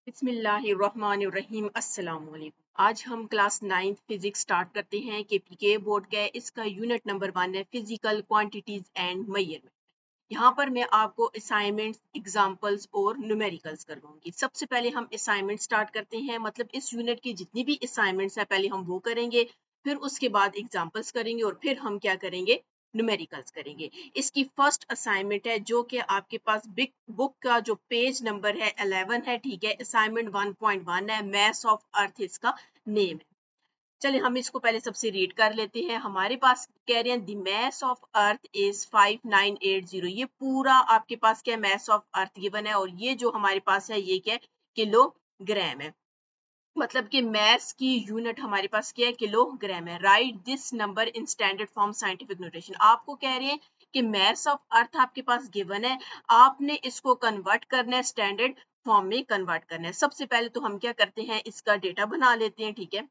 बिस्मिल्लाहिर्रहमानिर्रहीम अस्सलाम वालेकुम। आज हम क्लास 9th फिजिक्स स्टार्ट करते हैं केपीके बोर्ड का। इसका यूनिट नंबर 1 है फिजिकल क्वांटिटीज एंड मेजरमेंट। यहाँ पर मैं आपको असाइनमेंट्स, एग्जांपल्स और न्यूमेरिकल्स करवाऊंगी। सबसे पहले हम असाइनमेंट स्टार्ट करते हैं, मतलब इस यूनिट की जितनी भी असाइनमेंट्स हैं पहले हम वो करेंगे, फिर उसके बाद एग्जांपल्स करेंगे और फिर हम क्या करेंगे, न्यूमेरिकल्स करेंगे। इसकी फर्स्ट असाइनमेंट है जो कि आपके पास बिग बुक का जो पेज नंबर है 11 है, ठीक है। असाइनमेंट 1.1 है, मैस ऑफ अर्थ इसका नेम है। चलिए हम इसको पहले सबसे रीड कर लेते हैं। हमारे पास कह रहे हैं the mess of earth is 5980। ये पूरा आपके पास क्या मैस ऑफ अर्थ गिवन है और ये जो हमारे पास है ये क्या है, किलोग्राम है। मतलब कि मैस की यूनिट हमारे पास क्या है, किलोग्राम है। Right this number in standard form scientific notation. आपको कह रहे हैं कि मैस ऑफ अर्थ आपके पास गिवन है, आपने इसको कन्वर्ट करना है, स्टैंडर्ड फॉर्म में कन्वर्ट करना है। सबसे पहले तो हम क्या करते हैं, इसका डेटा बना लेते हैं, ठीक है।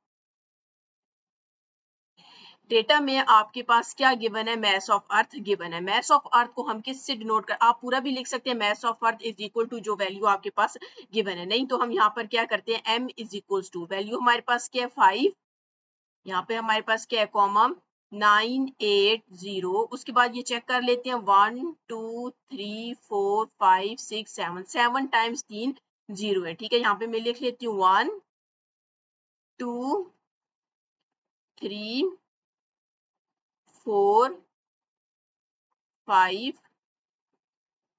डेटा में आपके पास क्या गिवन है, मैस ऑफ अर्थ गिवन है। मैस ऑफ अर्थ को हम किससे डिनोट कर, आप पूरा भी लिख सकते हैं, mass of earth is equal to जो वैल्यू आपके पास गिवन है। नहीं तो हम यहाँ पर क्या करते हैं, m is equal to value हमारे पास क्या है 5, यहाँ पे हमारे पास क्या है कॉमा 980। उसके बाद ये चेक कर लेते हैं 1 2 3 4 5 6 7, 7 टाइम्स 3 0 है, ठीक है। यहाँ पे मैं लिख लेती हूँ 1 2 3 4 5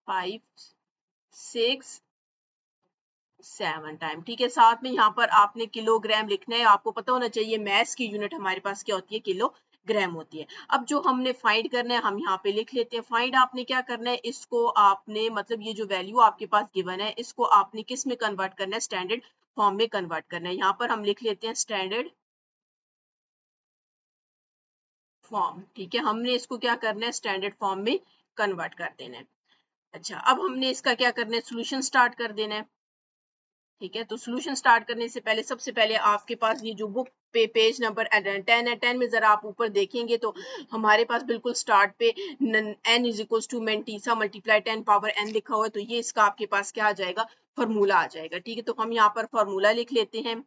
5 6 7 टाइम, ठीक है। साथ में यहाँ पर आपने किलोग्राम लिखना है। आपको पता होना चाहिए मैस की यूनिट हमारे पास क्या होती है, किलोग्राम होती है। अब जो हमने फाइंड करना है हम यहाँ पे लिख लेते हैं। फाइंड आपने क्या करना है, इसको आपने मतलब ये जो वैल्यू आपके पास गिवन है इसको आपने किस में कन्वर्ट करना है, स्टैंडर्ड फॉर्म में कन्वर्ट करना है। यहाँ पर हम लिख लेते हैं स्टैंडर्ड फॉर्म, ठीक है। हमने इसको क्या करना है, स्टैंडर्ड फॉर्म में कन्वर्ट कर देना है। अच्छा, अब हमने इसका क्या करना है, सोल्यूशन स्टार्ट कर देना है, ठीक है। तो सोल्यूशन स्टार्ट करने से पहले सबसे पहले आपके पास ये जो बुक पे पेज नंबर 10 है, 10 में जरा आप ऊपर देखेंगे तो हमारे पास बिल्कुल स्टार्ट पे n is equal to mantissa multiply 10 power n लिखा हुआ है। तो ये इसका आपके पास क्या आ जाएगा, फॉर्मूला आ जाएगा, ठीक है। तो हम यहाँ पर फॉर्मूला लिख लेते हैं।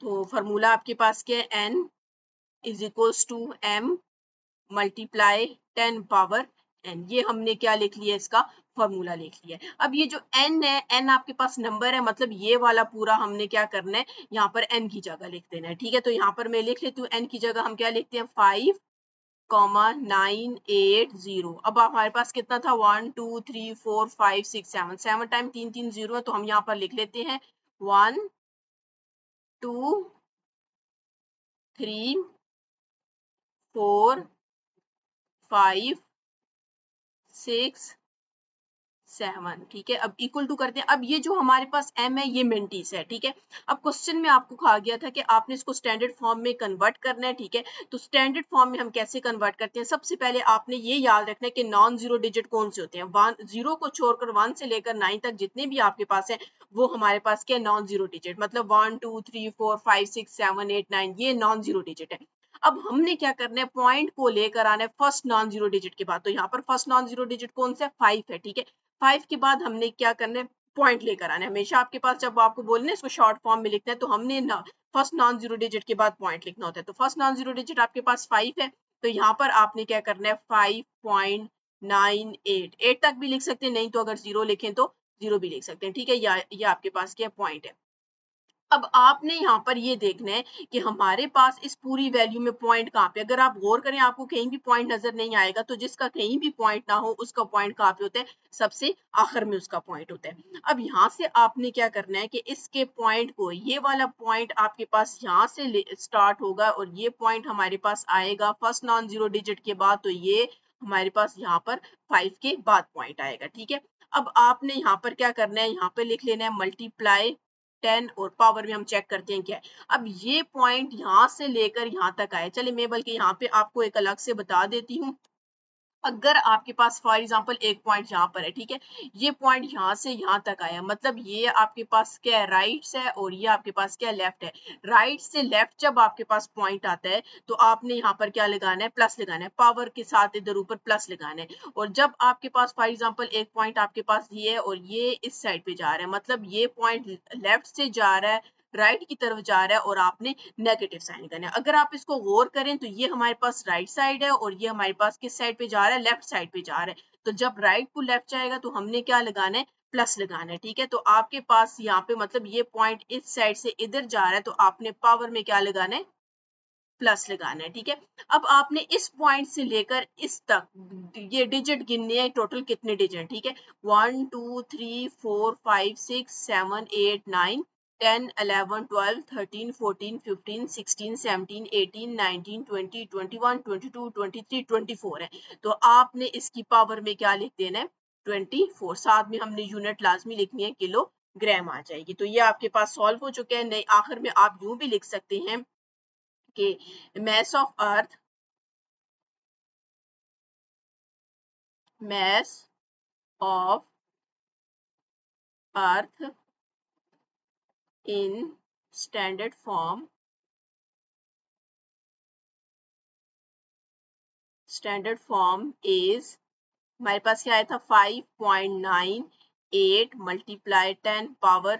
तो फॉर्मूला आपके पास क्या है, n is equal to m multiply 10 power n। ये हमने क्या लिख लिया, इसका फॉर्मूला लिख लिया है। अब ये जो n है, n आपके पास नंबर है, मतलब ये वाला पूरा हमने क्या करना है, यहाँ पर n की जगह लिख देना है, ठीक है। तो यहाँ पर मैं लिख लेती हूँ n की जगह हम क्या लिखते हैं 5 980। अब हमारे पास कितना था 1 2 3 4 5 6 7, 7 टाइम 3 3 0 है। तो हम यहाँ पर लिख लेते हैं 1 2 3 4 5 6 7, ठीक है। अब इक्वल टू करते हैं। अब ये जो हमारे पास m है ये मेंटीस है, ठीक है। अब क्वेश्चन में आपको कहा गया था कि आपने इसको स्टैंडर्ड फॉर्म में कन्वर्ट करना है, ठीक है। तो स्टैंडर्ड फॉर्म में हम कैसे कन्वर्ट करते हैं, सबसे पहले आपने ये याद रखना है कि नॉन जीरो डिजिट कौन से होते हैं। 1 0 को छोड़कर 1 से लेकर 9 तक जितने भी आपके पास है वो हमारे पास क्या नॉन जीरो डिजिट, मतलब 1 2 3 4 5 6 7 8 9 ये नॉन जीरो डिजिट है। अब हमने क्या करना है, पॉइंट को लेकर आना है फर्स्ट नॉन जीरो डिजिट के बाद। तो यहाँ पर फर्स्ट नॉन जीरो डिजिट कौन सा है, 5 है, ठीक है। 5 के बाद हमने क्या करना है, पॉइंट लेकर आना है। हमेशा आपके पास जब आपको बोलना है इसको शॉर्ट फॉर्म में लिखना है तो हमने फर्स्ट नॉन जीरो डिजिट के बाद पॉइंट लिखना होता है। तो फर्स्ट नॉन जीरो डिजिट आपके पास 5 है, तो यहाँ पर आपने क्या करना है 5.98, 8 तक भी लिख सकते हैं, नहीं तो अगर 0 लिखें तो 0 भी लिख सकते हैं, ठीक है। या ये आपके पास क्या पॉइंट है। अब आपने यहाँ पर ये देखना है कि हमारे पास इस पूरी वैल्यू में पॉइंट कहाँ पे, अगर आप गौर करें आपको कहीं भी पॉइंट नजर नहीं आएगा। तो जिसका कहीं भी पॉइंट ना हो उसका पॉइंट कहाँ पे होता है, सबसे आखिर में उसका पॉइंट होता है। अब यहाँ से आपने क्या करना है कि इसके पॉइंट को, ये वाला पॉइंट आपके पास यहाँ से स्टार्ट होगा और ये पॉइंट हमारे पास आएगा फर्स्ट नॉन जीरो डिजिट के बाद। तो ये हमारे पास यहाँ पर 5 के बाद पॉइंट आएगा, ठीक है। अब आपने यहाँ पर क्या करना है, यहाँ पे लिख लेना है मल्टीप्लाई 10 और पावर में हम चेक करते हैं क्या है। अब ये पॉइंट यहाँ से लेकर यहाँ तक आए, चलिए मैं बल्कि यहाँ पे आपको एक अलग से बता देती हूँ। अगर आपके पास फॉर एग्जांपल एक पॉइंट यहाँ पर है, ठीक है, ये पॉइंट यहाँ से यहाँ तक आया, मतलब ये आपके पास क्या है, राइट है, और ये आपके पास क्या लेफ्ट है। राइट से लेफ्ट जब आपके पास पॉइंट आता है तो आपने यहाँ पर क्या लगाना है, प्लस लगाना है, पावर के साथ इधर ऊपर प्लस लगाना है। और जब आपके पास फॉर एग्जाम्पल एक पॉइंट आपके पास ये है और ये इस साइड पे जा रहा है, मतलब ये पॉइंट लेफ्ट से जा रहा है, राइट की तरफ जा रहा है, और आपने नेगेटिव साइन करना है। अगर आप इसको गौर करें तो ये हमारे पास राइट साइड है और ये हमारे पास किस साइड पे जा रहा है, लेफ्ट साइड पे जा रहा है। तो जब राइट को लेफ्ट जाएगा तो हमने क्या लगाना है, प्लस लगाना है, ठीक है। तो आपके पास यहाँ पे मतलब ये पॉइंट इस साइड से इधर जा रहा है, तो आपने पावर में क्या लगाना है, प्लस लगाना है, ठीक है। अब आपने इस पॉइंट से लेकर इस तक ये डिजिट गिनने हैं, टोटल कितने डिजिट, ठीक है, 1 2 3 4 5 6 7 8 9 10 11 12 13 14 15 16 17 18 19 20 21 22 23 24 है। तो आपने इसकी पावर में क्या लिख देना है, 24। साथ में हमने यूनिट लाजमी लिखनी है, किलोग्राम आ जाएगी। तो ये आपके पास सॉल्व हो चुके हैं। नहीं, आखिर में आप यूं भी लिख सकते हैं कि mass of earth mass of earth in standard form is, हमारे पास क्या आया था, 5.98 मल्टीप्लाई 10 पावर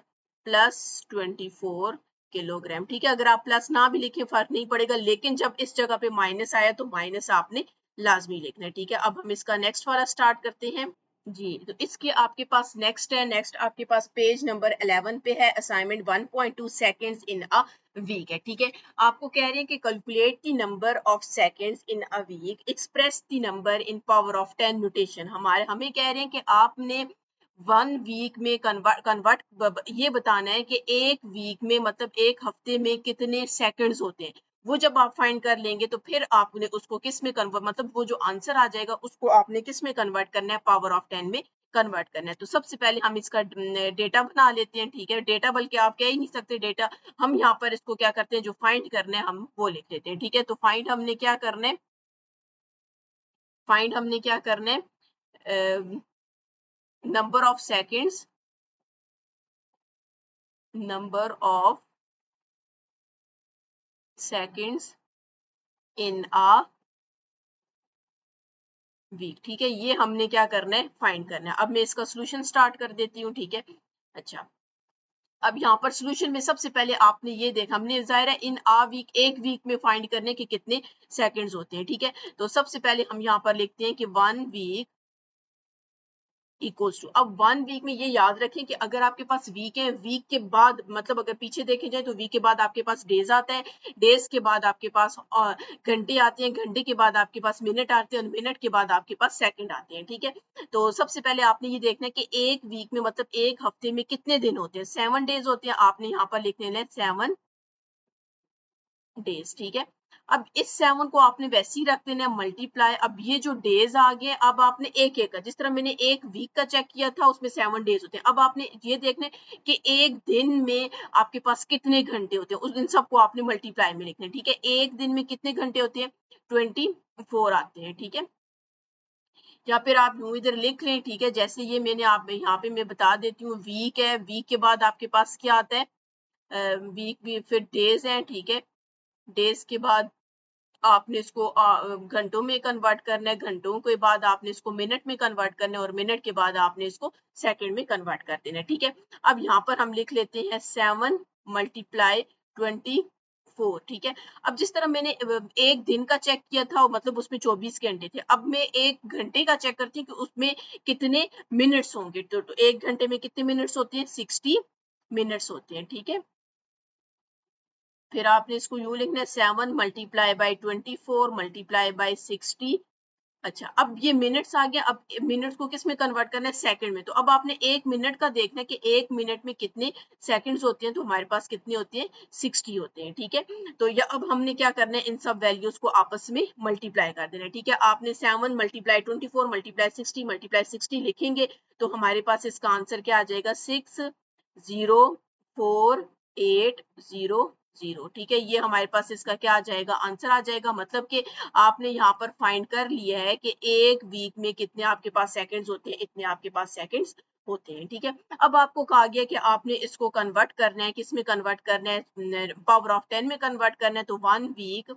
प्लस 24 किलोग्राम, ठीक है। अगर आप प्लस ना भी लिखें फर्क नहीं पड़ेगा, लेकिन जब इस जगह पे माइनस आया तो माइनस आपने लाजमी लिखना है, ठीक है। अब हम इसका नेक्स्ट वाला स्टार्ट करते हैं जी। तो इसके आपके पास नेक्स्ट है, नेक्स्ट आपके पास पेज नंबर 11 पे है, assignment 1.2 seconds in a week है, ठीक है। आपको कह रहे हैं कि calculate the number of seconds in a week, express the number in power of 10 notation. हमें कह रहे हैं कि आपने 1 वीक में कन्वर्ट ये बताना है कि एक वीक में मतलब एक हफ्ते में कितने सेकंड्स होते हैं। वो जब आप फाइंड कर लेंगे तो फिर आपने उसको किस में कन्वर्ट, मतलब वो जो आंसर आ जाएगा उसको आपने किस में कन्वर्ट करना है, पावर ऑफ 10 में कन्वर्ट करना है। तो सबसे पहले हम इसका डेटा बना लेते हैं, ठीक है। डेटा बल्कि आप कह ही नहीं सकते डेटा, हम यहाँ पर इसको क्या करते हैं, जो फाइंड करना है हम वो लिख लेते हैं, ठीक है। तो फाइंड हमने क्या करना है, number of seconds, number of seconds in a week, ठीक है। ये हमने क्या करना है, फाइंड करना है। अब मैं इसका सोल्यूशन स्टार्ट कर देती हूँ, ठीक है। अच्छा, अब यहाँ पर सोल्यूशन में सबसे पहले आपने ये देखा, हमने जाहिर है इन आ वीक, एक वीक में फाइंड करने के कितने सेकंड्स होते हैं, ठीक है। तो सबसे पहले हम यहाँ पर लिखते हैं कि 1 वीक इक्वल्स टू, अब 1 वीक में ये याद रखें कि अगर आपके पास वीक है, वीक के बाद मतलब अगर पीछे देखे जाए तो वीक के बाद आपके पास डेज आता है, डेज के बाद आपके पास घंटे आते हैं, घंटे के बाद आपके पास मिनट आते हैं, और मिनट के बाद आपके पास सेकंड आते हैं, ठीक है। तो सबसे पहले आपने ये देखना है कि एक वीक में मतलब एक हफ्ते में कितने दिन होते हैं, 7 डेज होते हैं। आपने यहाँ पर लिख लेना है 7 डेज, ठीक है। अब इस 7 को आपने वैसे ही रख देना है मल्टीप्लाई, अब ये जो डेज आ गए, अब आपने एक एक का, जिस तरह मैंने एक वीक का चेक किया था उसमें 7 डेज होते हैं, अब आपने ये देखना है कि एक दिन में आपके पास कितने घंटे होते हैं, उस दिन सबको आपने मल्टीप्लाई में लिखना है, ठीक है। एक दिन में कितने घंटे होते हैं, 24 आते हैं, ठीक है। या फिर आप यूं इधर लिख लें, ठीक है। जैसे ये मैंने आप यहाँ पे मैं बता देती हूँ, वीक है, वीक के बाद आपके पास क्या आता है, वीक भी फिर डेज है, ठीक है। डेज के बाद आपने इसको घंटों में कन्वर्ट करना है, घंटों के बाद आपने इसको मिनट में कन्वर्ट करना है, और मिनट के बाद आपने इसको सेकंड में कन्वर्ट कर देना है, ठीक है। अब यहाँ पर हम लिख लेते हैं 7 मल्टीप्लाई 24, ठीक है। अब जिस तरह मैंने एक दिन का चेक किया था मतलब उसमें 24 घंटे थे, अब मैं एक घंटे का चेक करती हूँ कि उसमें कितने मिनट्स होंगे। तो एक घंटे में कितने मिनट्स होते हैं, 60 मिनट्स होते हैं, ठीक है। फिर आपने इसको यूं लिखना है 7 मल्टीप्लाई बाई 24 मल्टीप्लाई बाई 60। अच्छा, अब ये मिनट्स आ गया, अब मिनट्स को किस में कन्वर्ट करना है, सेकंड में। तो अब आपने एक मिनट का देखना है कि एक मिनट में कितने सेकंड्स होते हैं, तो हमारे पास कितने होते हैं, 60 होते हैं, ठीक है। तो ये अब हमने क्या करना है, इन सब वैल्यूज को आपस में मल्टीप्लाई कर देना है, ठीक है। आपने 7 मल्टीप्लाई 24 मल्टीप्लाई 60 मल्टीप्लाई 60 लिखेंगे तो हमारे पास इसका आंसर क्या आ जाएगा, 6048 0। ठीक है, ये हमारे पास इसका क्या आ जाएगा, आंसर आ जाएगा। मतलब कि आपने यहाँ पर फाइंड कर लिया है कि एक वीक में कितने आपके पास सेकंड्स होते हैं, इतने आपके पास सेकंड्स होते हैं। ठीक है, अब आपको कहा गया कि आपने इसको कन्वर्ट करना है, किस में कन्वर्ट करना है, पावर ऑफ 10 में कन्वर्ट करना है। तो 1 वीक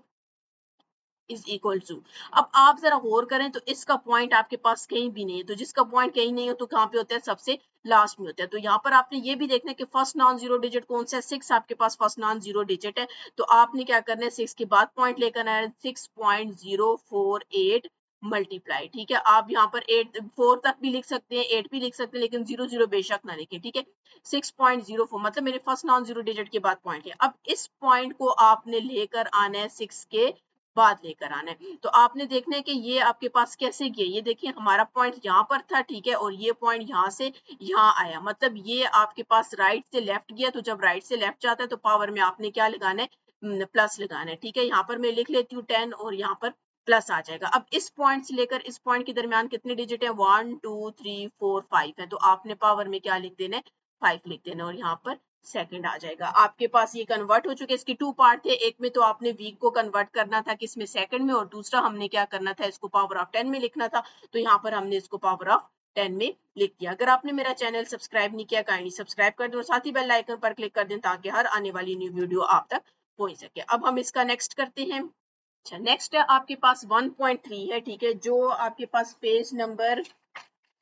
इज इक्वल टू, अब आप जरा गौर करें तो इसका पॉइंट आपके पास कहीं भी नहीं है, तो जिसका पॉइंट कहीं नहीं है तो कहाँ पे होता है, सबसे लास्ट में होता है। तो यहाँ पर आपने ये भी देखना है कि फर्स्ट नॉन जीरो डिजिट कौन सा है, 6 आपके पास फर्स्ट नॉन जीरो डिजिट है। तो आपने क्या करना है, 6 के बाद पॉइंट लेकर आना है, 6.048 मल्टीप्लाई। ठीक है, आप यहाँ पर 8 4 तक भी लिख सकते हैं, 8 भी लिख सकते हैं, लेकिन 0 0 बेशक ना लिखें। ठीक है, 6.04 मतलब मेरे फर्स्ट नॉन जीरो डिजिट के बाद पॉइंट है। अब इस पॉइंट को आपने लेकर आना है 6 के बाद लेकर आना है। तो आपने देखना है कि ये आपके पास कैसे गया, ये देखिए हमारा पॉइंट यहाँ पर था। ठीक है, और ये पॉइंट यहाँ से यहाँ आया, मतलब ये आपके पास राइट से लेफ्ट गया। तो जब राइट से लेफ्ट जाता है तो पावर में आपने क्या लगाना है, प्लस लगाना है। ठीक है, यहाँ पर मैं लिख लेती हूँ 10 और यहाँ पर प्लस आ जाएगा। अब इस पॉइंट से लेकर इस पॉइंट के दरमियान कितने डिजिट है, 1 2 3 4 5 है। तो आपने पावर में क्या लिख देना है, 5 लिख देना, और यहाँ पर सेकंड आ जाएगा। आपके पास ये कन्वर्ट हो चुके, इसके 2 पार्ट थे, एक में तो आपने वीक को कन्वर्ट करना था किसमें, सेकंड में, और दूसरा हमने क्या करना था, इसको पावर ऑफ 10 में लिखना था। तो यहाँ पर हमने इसको पावर ऑफ 10 में लिख दिया। अगर आपने मेरा चैनल सब्सक्राइब नहीं किया, काइंडली सब्सक्राइब कर दें और साथ ही बेल आइकन पर क्लिक कर दें ताकि हर आने वाली न्यू वीडियो आप तक पहुंच सके। अब हम इसका नेक्स्ट करते हैं। अच्छा, नेक्स्ट है आपके पास 1.3 है। ठीक है, जो आपके पास पेज नंबर,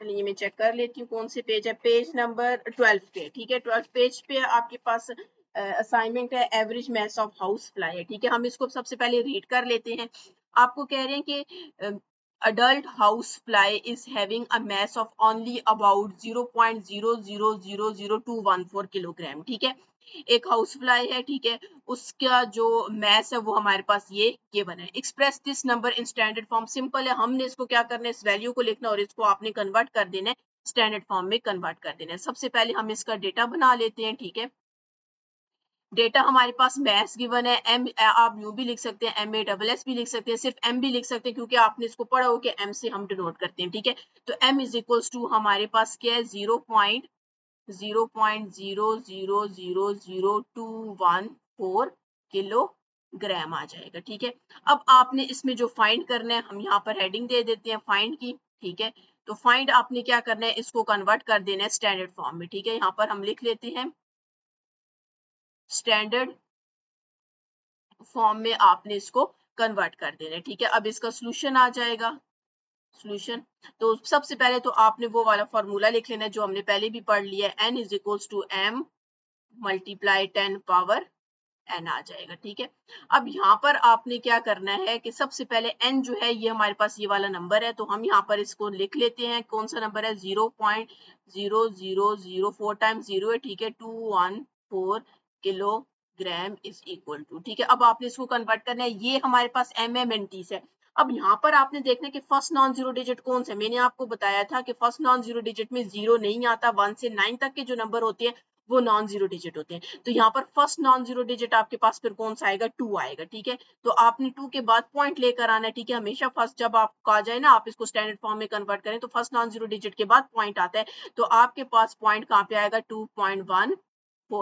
चलिए मैं चेक कर लेती हूँ कौन से पेज है, पेज नंबर 12 पे। ठीक है, 12 पेज पे आपके पास असाइनमेंट है average mass of house fly है। ठीक है, हम इसको सबसे पहले रीड कर लेते हैं। आपको कह रहे हैं कि adult house fly is having a mass of only about 0.00000214 kilogram. ठीक है, एक हाउस फ्लाई है। ठीक है, उसका जो मैस है वो हमारे पास ये गिवन है। Express this number in standard form, simple है, हमने इसको क्या करना है, इस वैल्यू को लिखना और इसको आपने कन्वर्ट कर देना है, स्टैंडर्ड फॉर्म में कन्वर्ट कर देना है। सबसे पहले हम इसका डेटा बना लेते हैं। ठीक है, डेटा हमारे पास मैथ्स गिवन है, एम आप यू भी लिख सकते हैं, MASS भी लिख सकते हैं, सिर्फ एम भी लिख सकते हैं क्योंकि आपने इसको पढ़ा हो कि एम से हम डिनोट करते हैं। ठीक है, तो m इज इक्वल्स टू हमारे पास क्या है, 0.000000214 किलोग्राम आ जाएगा। ठीक है, अब आपने इसमें जो फाइंड करना है, हम यहाँ पर हेडिंग दे देते हैं फाइंड की। ठीक है, तो फाइंड आपने क्या करना है, इसको कन्वर्ट कर देना है स्टैंडर्ड फॉर्म में। ठीक है, यहाँ पर हम लिख लेते हैं स्टैंडर्ड फॉर्म में आपने इसको कन्वर्ट कर देना है। ठीक है, अब इसका सोल्यूशन आ जाएगा। सोल्यूशन, तो सबसे पहले तो आपने वो वाला फॉर्मूला लिख लेना है जो हमने पहले भी पढ़ लिया है, n is equals to m multiply 10 power n आ जाएगा। ठीक है, अब यहाँ पर आपने क्या करना है कि सबसे पहले n जो है ये हमारे पास ये वाला नंबर है, तो हम यहाँ पर इसको लिख लेते हैं। कौन सा नंबर है, 0.0004 टाइम्स 0 है। ठीक है, 214 किलोग्राम इज इक्वल टू। ठीक है, अब आपने इसको कन्वर्ट करना है, ये हमारे पास MMNT है। अब यहाँ पर आपने देखना है कि फर्स्ट नॉन जीरो डिजिट कौन सा है। मैंने आपको बताया था कि फर्स्ट नॉन जीरो डिजिट में 0 नहीं आता, 1 से 9 तक के जो नंबर होते हैं वो नॉन जीरो डिजिट होते हैं। तो यहाँ पर फर्स्ट नॉन जीरो डिजिट आपके पास फिर कौन सा आएगा, 2 आएगा। ठीक है, तो आपने 2 के बाद पॉइंट लेकर आना है। ठीक है, हमेशा फर्स्ट जब आपको आ जाए ना, आप इसको स्टैंडर्ड फॉर्म में कन्वर्ट करें तो फर्स्ट नॉन जीरो डिजिट के बाद पॉइंट आता है। तो आपके पास पॉइंट कहाँ पे आएगा, 2.14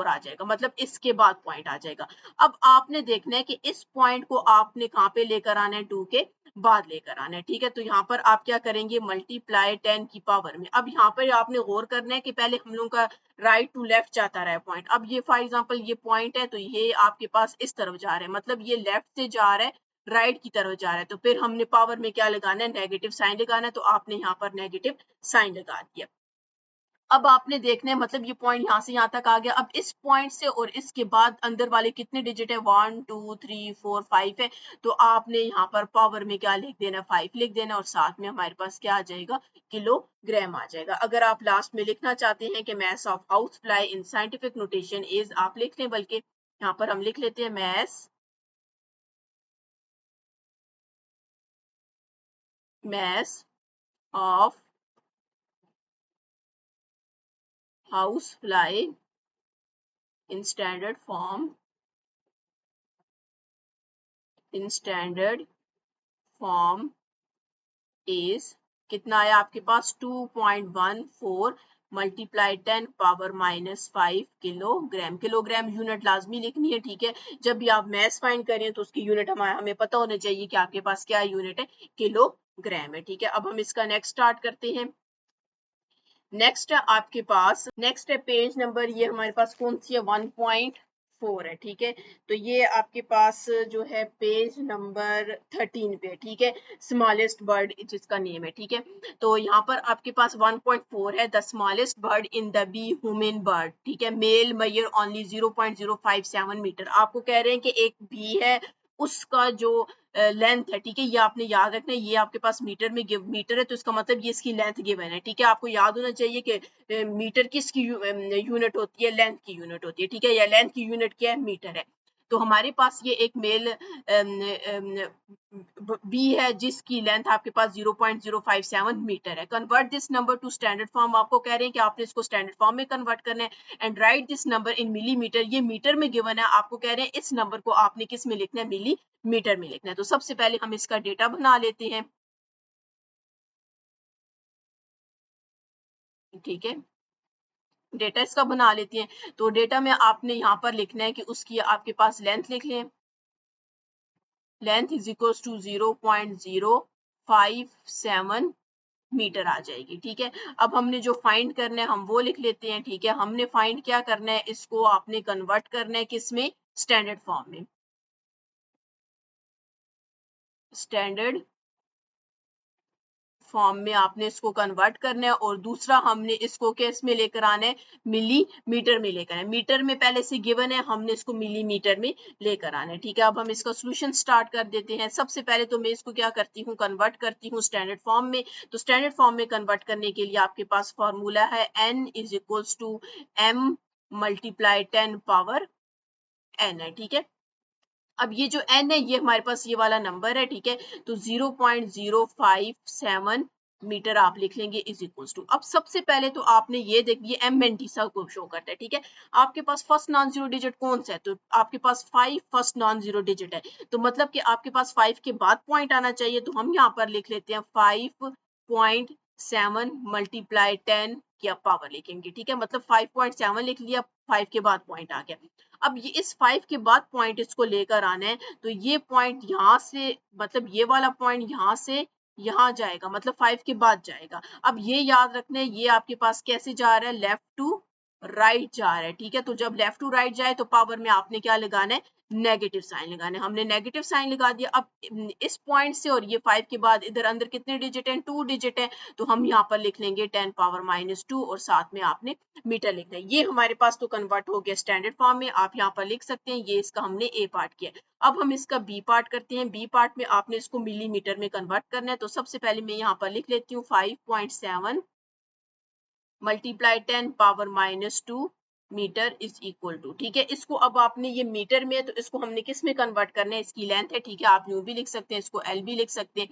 आ जाएगा, मतलब इसके बाद पॉइंट आ जाएगा। अब आपने देखना है कि इस पॉइंट को आपने कहाँ पे लेकर आना है, 2 के बाद लेकर आना है। ठीक है, तो यहाँ पर आप क्या करेंगे, मल्टीप्लाई 10 की पावर में। अब यहाँ पर आपने गौर करना है कि पहले हम लोगों का राइट टू लेफ्ट जाता रहा है पॉइंट। अब ये फॉर एग्जांपल ये पॉइंट है तो ये आपके पास इस तरफ जा रहा है, मतलब ये लेफ्ट से जा रहा है राइट की तरफ जा रहा है। तो फिर हमने पावर में क्या लगाना है, नेगेटिव साइन लगाना है। तो आपने यहाँ पर नेगेटिव साइन लगा दिया। अब आपने देखना है, मतलब ये पॉइंट यहाँ से यहाँ तक आ गया। अब इस पॉइंट से और इसके बाद अंदर वाले कितने डिजिट है, 1 2 3 4 5 है। तो आपने यहाँ पर पावर में क्या लिख देना, 5 लिख देना, और साथ में हमारे पास क्या आ जाएगा, किलोग्राम आ जाएगा। अगर आप लास्ट में लिखना चाहते हैं कि mass of house fly in scientific notation is, आप लिख लें, बल्कि यहाँ पर हम लिख लेते हैं mass of house fly in standard form, in standard form is, कितना आया आपके पास, 2.14 multiply 10 power -5 kilogram. Kilogram unit लाजमी लिखनी है, ठीक है। जब भी आप मैथ्स फाइंड करें तो उसकी यूनिट हमें पता होना चाहिए कि आपके पास क्या यूनिट है, किलोग्राम है, ठीक है। अब हम इसका नेक्स्ट स्टार्ट करते हैं। नेक्स्ट है आपके पास, नेक्स्ट है पेज नंबर, ये हमारे पास कौन सी है, 1.4 है, ठीक है। तो ये आपके पास जो है पेज नंबर 13 पे, ठीक है। स्मॉलेस्ट बर्ड जिसका नेम है, ठीक है। तो यहाँ पर आपके पास 1.4 है, the smallest bird in the bee human bird, ठीक है। Male measure only 0.057 metre. आपको कह रहे हैं कि एक बी है, उसका जो लेंथ है, ठीक है, ये आपने याद रखना है। ये आपके पास मीटर में मीटर है, तो इसका मतलब ये इसकी लेंथ गिवन है, ठीक है। आपको याद होना चाहिए कि मीटर किसकी यूनिट होती है, लेंथ की यूनिट होती है, ठीक है। या लेंथ की यूनिट क्या है, मीटर है। तो हमारे पास ये एक मेल बी है जिसकी लेंथ आपके पास 0.057 मीटर है। Convert this number two standard form. आपको कह रहे हैं कि आपने इसको स्टैंडर्ड फॉर्म में कन्वर्ट करना है। And right this number in millimetre. ये मीटर में गिवन है, आपको कह रहे हैं इस नंबर को आपने किस में लिखना है, मिलीमीटर में लिखना है। तो सबसे पहले हम इसका डेटा बना लेते हैं, ठीक है। डेटा इसका बना लेते हैं। तो डेटा में आपने यहाँ पर लिखना है कि उसकी आपके पास लेंथ लिख लें। Length is equal to 0.057 metre आ जाएगी, ठीक है। अब हमने जो फाइंड करना है हम वो लिख लेते हैं, ठीक है। हमने फाइंड क्या करना है, इसको आपने कन्वर्ट करना है किसमें, स्टैंडर्ड फॉर्म में। स्टैंडर्ड फॉर्म में आपने इसको कन्वर्ट करना है, और दूसरा हमने इसको किस में लेकर आना है, मिलीमीटर में लेकर आना है। मीटर में पहले से गिवन है, हमने इसको मिलीमीटर में लेकर आना है, ठीक है। अब हम इसका सोल्यूशन स्टार्ट कर देते हैं। सबसे पहले तो मैं इसको क्या करती हूँ, कन्वर्ट करती हूँ स्टैंडर्ड फॉर्म में। तो स्टैंडर्ड फॉर्म में कन्वर्ट करने के लिए आपके पास फॉर्मूला है n is equals to m multiply 10 power n है, ठीक है। अब ये जो n है ये हमारे पास ये वाला नंबर है, ठीक है। तो 0.057 मीटर आप लिख लेंगे इज इक्वल्स टू। अब सबसे पहले तो आपने ये देखिए एम एन टी सब को शो करता है, ठीक है। आपके पास फर्स्ट नॉन जीरो डिजिट कौन सा है, तो आपके पास 5 फर्स्ट नॉन जीरो डिजिट है। तो मतलब कि आपके पास 5 के बाद पॉइंट आना चाहिए। तो हम यहाँ पर लिख लेते हैं 5.7 मल्टीप्लाई 10 की पावर लिखेंगे, ठीक है। मतलब 5.7 लिख लिया, 5 के बाद पॉइंट आ गया। अब ये इस 5 के बाद पॉइंट इसको लेकर आना है। तो ये पॉइंट यहाँ से, मतलब ये वाला पॉइंट यहाँ से यहाँ जाएगा, मतलब 5 के बाद जाएगा। अब ये याद रखना है, ये आपके पास कैसे जा रहा है, लेफ्ट टू राइट जा रहा है, ठीक है। तो जब लेफ्ट टू राइट जाए तो पावर में आपने क्या लगाना है, नेगेटिव साइन लगाना है। हमने नेगेटिव साइन लगा दिया। अब इस पॉइंट से और ये 5 के बाद इधर अंदर कितने डिजिट हैं, 2 डिजिट हैं। तो हम यहाँ पर लिख लेंगे 10 पावर -2 और साथ में आपने मीटर लिखना है। ये हमारे पास तो कन्वर्ट हो गया स्टैंडर्ड फॉर्म में, आप यहाँ पर लिख सकते हैं। ये इसका हमने ए पार्ट किया। अब हम इसका बी पार्ट करते हैं। बी पार्ट में आपने इसको मिलीमीटर में कन्वर्ट करना है। तो सबसे पहले मैं यहाँ पर लिख लेती हूँ 5.7 multiply 10 power -2 metre is equal to, ठीक है। इसको अब आपने, ये मीटर में है तो इसको हमने किस में कन्वर्ट करना है, इसकी लेंथ है, ठीक है। आप यूं भी लिख सकते हैं, इसको एल भी लिख सकते हैं।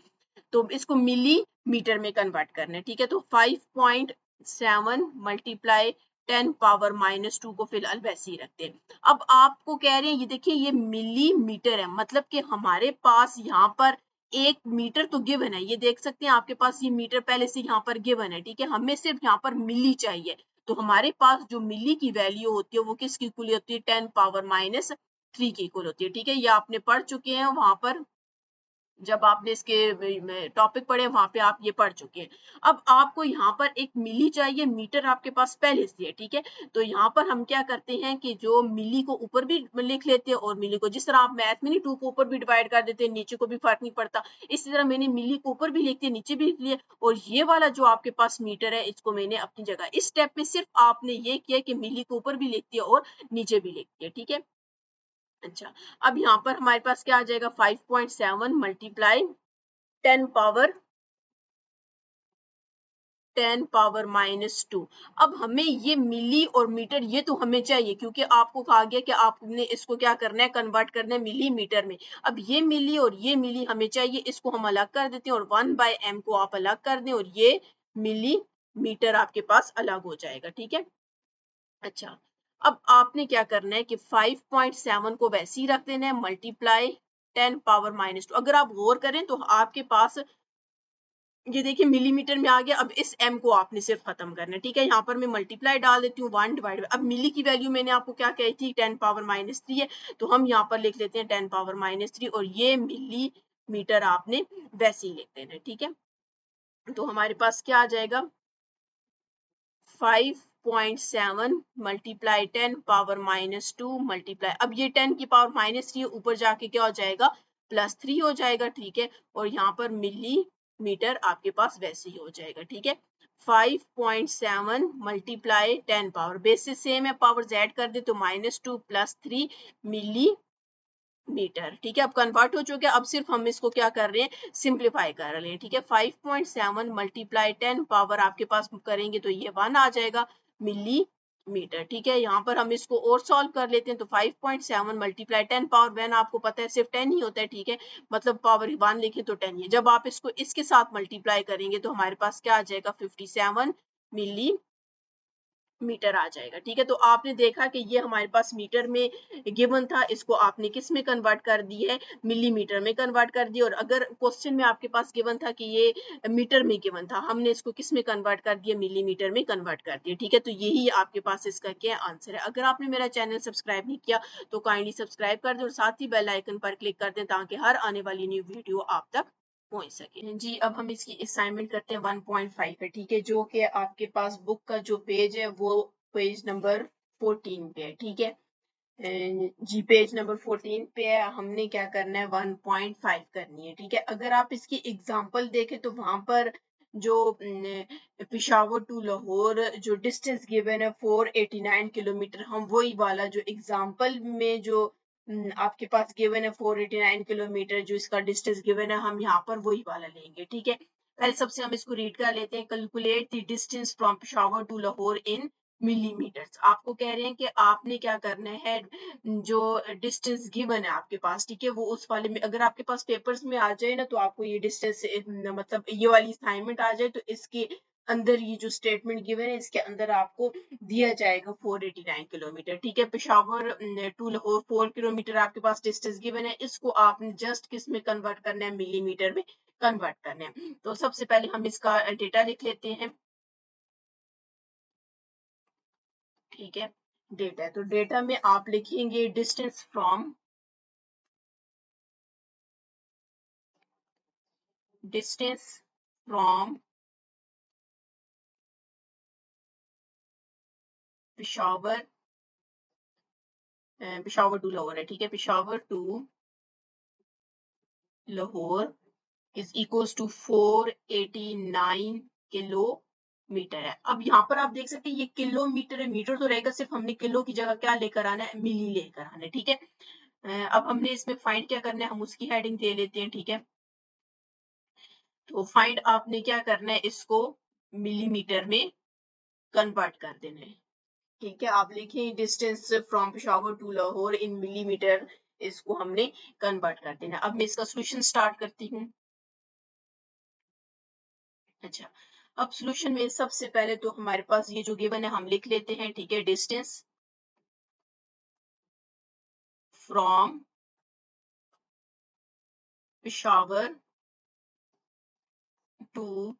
तो इसको मिलीमीटर में कन्वर्ट करना है, ठीक है। तो 5.7 मल्टीप्लाई 10 पावर -2 को फिलहाल वैसे ही रखते हैं। अब आपको कह रहे हैं, ये देखिए ये मिलीमीटर है, मतलब कि हमारे पास यहाँ पर 1 मीटर तो गिवन है। ये देख सकते हैं आपके पास ये मीटर पहले से यहाँ पर गिवन है, ठीक है। हमें सिर्फ यहाँ पर मिली चाहिए। तो हमारे पास जो मिली की वैल्यू होती है वो किसकी इक्वल होती है, 10 पावर -3 की इक्वल होती है, ठीक है। ये आपने पढ़ चुके हैं वहां पर, जब आपने इसके टॉपिक पढ़े वहां पे आप ये पढ़ चुके हैं। अब आपको यहाँ पर एक मिली चाहिए, मीटर आपके पास पहले से है, ठीक है। तो यहाँ पर हम क्या करते हैं कि जो मिली को ऊपर भी लिख लेते हैं और मिली को, जिस तरह आप मैथ में नहीं 2 को ऊपर भी डिवाइड कर देते हैं, नीचे को भी फर्क नहीं पड़ता, इसी तरह मैंने मिली को ऊपर भी लिख दिया, नीचे भी लिख लिया। और ये वाला जो आपके पास मीटर है इसको मैंने अपनी जगह, इस स्टेप में सिर्फ आपने ये किया कि मिली को ऊपर भी लिख दिया और नीचे भी लिख दिया, ठीक है। अच्छा, अब यहाँ पर हमारे पास क्या आ जाएगा, 5.7 मल्टीप्लाई 10 पावर -2। अब हमें ये मिली और मीटर ये तो हमें चाहिए, क्योंकि आपको कहा गया कि आपने इसको क्या करना है, कन्वर्ट करना है मिलीमीटर में। अब ये मिली और ये मिली हमें चाहिए, इसको हम अलग कर देते हैं और 1/m को आप अलग कर दें और ये मिलीमीटर आपके पास अलग हो जाएगा, ठीक है। अच्छा, अब आपने क्या करना है कि 5.7 को वैसे ही रख देना है, मल्टीप्लाई 10 पावर -2। अगर आप गौर करें तो आपके पास ये देखिए मिलीमीटर में आ गया। अब इस m को आपने सिर्फ खत्म करना है, ठीक है। यहाँ पर मैं मल्टीप्लाई डाल देती हूँ 1 डिवाइड। अब मिली की वैल्यू मैंने आपको क्या कही थी, 10 पावर -3 है, तो हम यहाँ पर लिख लेते हैं 10 पावर -3 और ये मिलीमीटर आपने वैसे ही लिख देना है, ठीक है। तो हमारे पास क्या आ जाएगा, 5.7 मल्टीप्लाई 10 पावर -2 मल्टीप्लाई, अब ये 10 की पावर -3 ऊपर जाके क्या हो जाएगा, +3 हो जाएगा, ठीक है। और यहाँ पर मिलीमीटर आपके पास वैसे ही हो जाएगा, ठीक है। 5.7 मल्टीप्लाई 10 पावर, बेसिस सेम है, पावर z कर दे तो -2 +3 मिली मीटर, ठीक है। अब कन्वर्ट हो चुके हैं, अब सिर्फ हम इसको क्या कर रहे हैं, सिंप्लीफाई कर रहे हैं, ठीक है। 5.7 मल्टीप्लाई 10 पावर आपके पास करेंगे तो ये 1 आ जाएगा मिली मीटर, ठीक है। यहाँ पर हम इसको और सॉल्व कर लेते हैं, तो 5.7 मल्टीप्लाई 10 पावर 1 आपको पता है सिर्फ 10 ही होता है, ठीक है, मतलब पावर 1 लिखें तो 10 ही है। जब आप इसको इसके साथ मल्टीप्लाई करेंगे तो हमारे पास क्या आ जाएगा, 57 मिली मीटर आ जाएगा, ठीक है। तो आपने देखा कि ये हमारे पास मीटर में गिवन था, इसको आपने किस में कन्वर्ट कर दी है, मिलीमीटर में कन्वर्ट कर दी। और अगर क्वेश्चन में आपके पास गिवन था कि ये मीटर में गिवन था, हमने इसको किस में कन्वर्ट कर दिया, मिलीमीटर में कन्वर्ट कर दिया, ठीक है। तो यही आपके पास इसका क्या आंसर है। अगर आपने मेरा चैनल सब्सक्राइब नहीं किया तो काइंडली सब्सक्राइब कर दें और साथ ही बेल आइकन पर क्लिक कर दें ताकि हर आने वाली न्यू वीडियो आप तक पहुंच सके जी। अब हम इसकी असाइनमेंट करते हैं 1.5 है, ठीक है, जो कि आपके पास बुक का जो पेज है वो पेज नंबर 14 पे है, ठीक है जी। पेज नंबर 14 पे है, हमने क्या करना है, 1.5 करनी है, ठीक है। अगर आप इसकी एग्जांपल देखें तो वहां पर जो पेशावर टू लाहौर जो डिस्टेंस गिवन है 489 किलोमीटर, हम वही वाला जो एग्जांपल में जो आपके पास गिवन है 489 किलोमीटर जो इसका डिस्टेंस गिवन है, हम यहाँ पर वही वाला लेंगे, ठीक है। पहले सबसे हम इसको रीड कर लेते हैं। Calculate the distance from Peshawar to Lahore in millimetres. आपको कह रहे हैं कि आपने क्या करना है, जो डिस्टेंस गिवन है आपके पास, ठीक है, वो उस वाले में अगर आपके पास पेपर्स में आ जाए ना तो आपको ये डिस्टेंस मतलब ये वाली असाइनमेंट आ जाए तो इसके अंदर ये जो स्टेटमेंट गिवन है इसके अंदर आपको दिया जाएगा 489 किलोमीटर, ठीक है। पेशावर टू लाहौर 4 किलोमीटर आपके पास डिस्टेंस गिवन है, इसको आपने जस्ट किस में कन्वर्ट करना है, मिलीमीटर में कन्वर्ट करना है। तो सबसे पहले हम इसका डेटा लिख लेते हैं, ठीक है। डेटा, तो डेटा में आप लिखेंगे distance from Peshawar to Lahore है, ठीक है। Peshawar to Lahore is equals to 489 kilometre है। अब यहाँ पर आप देख सकते हैं ये किलोमीटर है, मीटर तो रहेगा, सिर्फ हमने किलो की जगह क्या लेकर आना है, मिली लेकर आना है, ठीक है। अब हमने इसमें फाइंड क्या करना है, हम उसकी हेडिंग दे लेते हैं, ठीक है। तो फाइंड आपने क्या करना है, इसको मिलीमीटर में कन्वर्ट कर देना है, ठीक है। आप लिखें distance from Peshawar to Lahore in millimetre, इसको हमने कन्वर्ट कर देना। अब मैं इसका सॉल्यूशन स्टार्ट करती हूँ। अच्छा, अब सॉल्यूशन में सबसे पहले तो हमारे पास ये जो गिवन है हम लिख लेते हैं, ठीक है। Distance from Peshawar to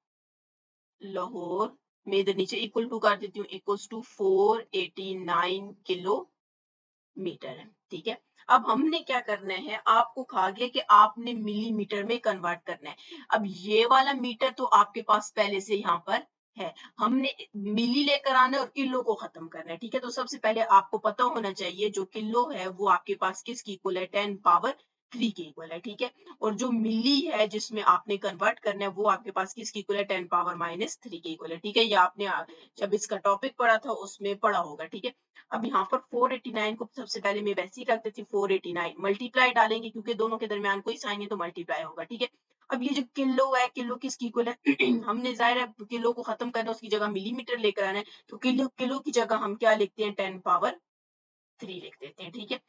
Lahore, मैं इधर नीचे इक्वल टू कर देती हूँ, इक्वल्स टू 489 किलोमीटर है, ठीक है। अब हमने क्या करना है, आपको कहा गया कि आपने मिलीमीटर में कन्वर्ट करना है। अब ये वाला मीटर तो आपके पास पहले से यहाँ पर है, हमने मिली लेकर आना है और किलो को खत्म करना है, ठीक है। तो सबसे पहले आपको पता होना चाहिए जो किलो है वो आपके पास किसकी इक्वल है, 10 पावर 3 के इक्वल है, ठीक है। और जो मिली है जिसमें आपने कन्वर्ट करना है वो आपके पास किसकी इक्वल है, 10 पावर -3 के इक्वल है, ठीक है। ये आपने जब इसका टॉपिक पढ़ा था उसमें पढ़ा होगा, ठीक है। अब यहाँ पर 489 को सबसे पहले मैं वैसे ही रख देती हूँ, 489 मल्टीप्लाई डालेंगे क्योंकि दोनों के दरमियान कोई साइन है तो मल्टीप्लाई होगा, ठीक है। अब ये जो किलो है, किलो किसकी इक्वल है हमने जाहिर है किलो को खत्म करना है, उसकी जगह मिलीमीटर लेकर आना है, तो किलो किलो की जगह हम क्या लिखते हैं, 10 पावर 3 लिख देते हैं, ठीक है।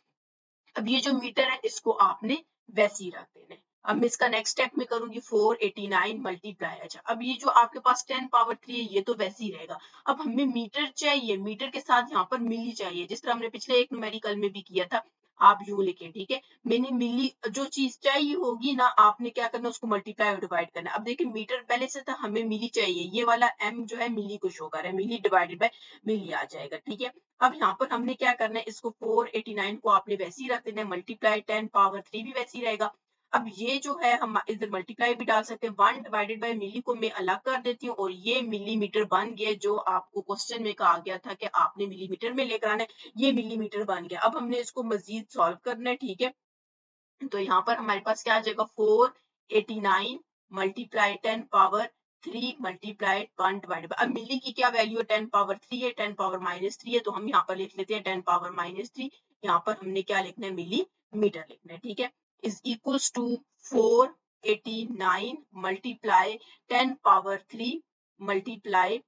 अब ये जो मीटर है इसको आपने वैसे ही रख देना है। अब मैं इसका नेक्स्ट स्टेप में करूंगी 489 मल्टीप्लाई। अच्छा, अब ये जो आपके पास 10 पावर 3 है ये तो वैसे ही रहेगा। अब हमें मीटर चाहिए, मीटर के साथ यहाँ पर मिली चाहिए, जिस तरह हमने पिछले एक न्यूमेरिकल में भी किया था। आप यूं लिखें, ठीक है। मैंने मिली जो चीज चाहिए होगी ना, आपने क्या करना, उसको मल्टीप्लाई और डिवाइड करना। अब देखिए मीटर पहले से था, हमें मिली चाहिए, ये वाला m जो है मिली को शो कर रहा है, मिली डिवाइडेड बाय मिली आ जाएगा, ठीक है। अब यहाँ पर हमने क्या करना है, इसको 489 को आपने वैसे ही रख देना है, मल्टीप्लाई 10 पावर 3 भी वैसे ही रहेगा। अब ये जो है हम इधर मल्टीप्लाई भी डाल सकते हैं, 1 डिवाइडेड बाय मिली को मैं अलग कर देती हूँ और ये मिलीमीटर बन गया, जो आपको क्वेश्चन में कहा गया था कि आपने मिलीमीटर में लेकर आना है, ये मिलीमीटर बन गया। अब हमने इसको मजीद सॉल्व करना है, ठीक है। तो यहाँ पर हमारे पास क्या आ जाएगा, 489 multiply 10 power 3 multiply 1 divided by, अब मिली की क्या वैल्यू है, 10 पावर 3 है, 10 पावर -3 है, तो हम यहाँ पर लिख लेते हैं 10 पावर -3। यहाँ पर हमने क्या लिखना है, मिली मीटर लिखना है, ठीक है। Is equals to 489 multiply 10 power 3 multiply,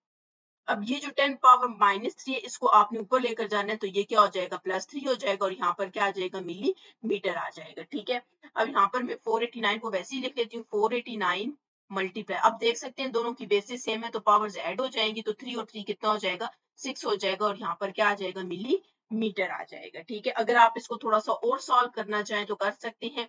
अब ये जो 10 पावर -3 है, इसको आपने ऊपर लेकर जाना है, तो ये क्या हो जाएगा, +3 हो जाएगा और यहाँ पर क्या आ जाएगा, मिली मीटर आ जाएगा, ठीक है। अब यहाँ पर मैं 489 को वैसे ही लिख लेती हूँ, 489 मल्टीप्लाई, अब देख सकते हैं दोनों की बेसिस सेम है तो पावर्स ऐड हो जाएंगी, तो 3 और 3 कितना हो जाएगा, 6 हो जाएगा और यहाँ पर क्या आ जाएगा, मिली मीटर आ जाएगा, ठीक है। अगर आप इसको थोड़ा सा और सॉल्व करना चाहें तो कर सकते हैं,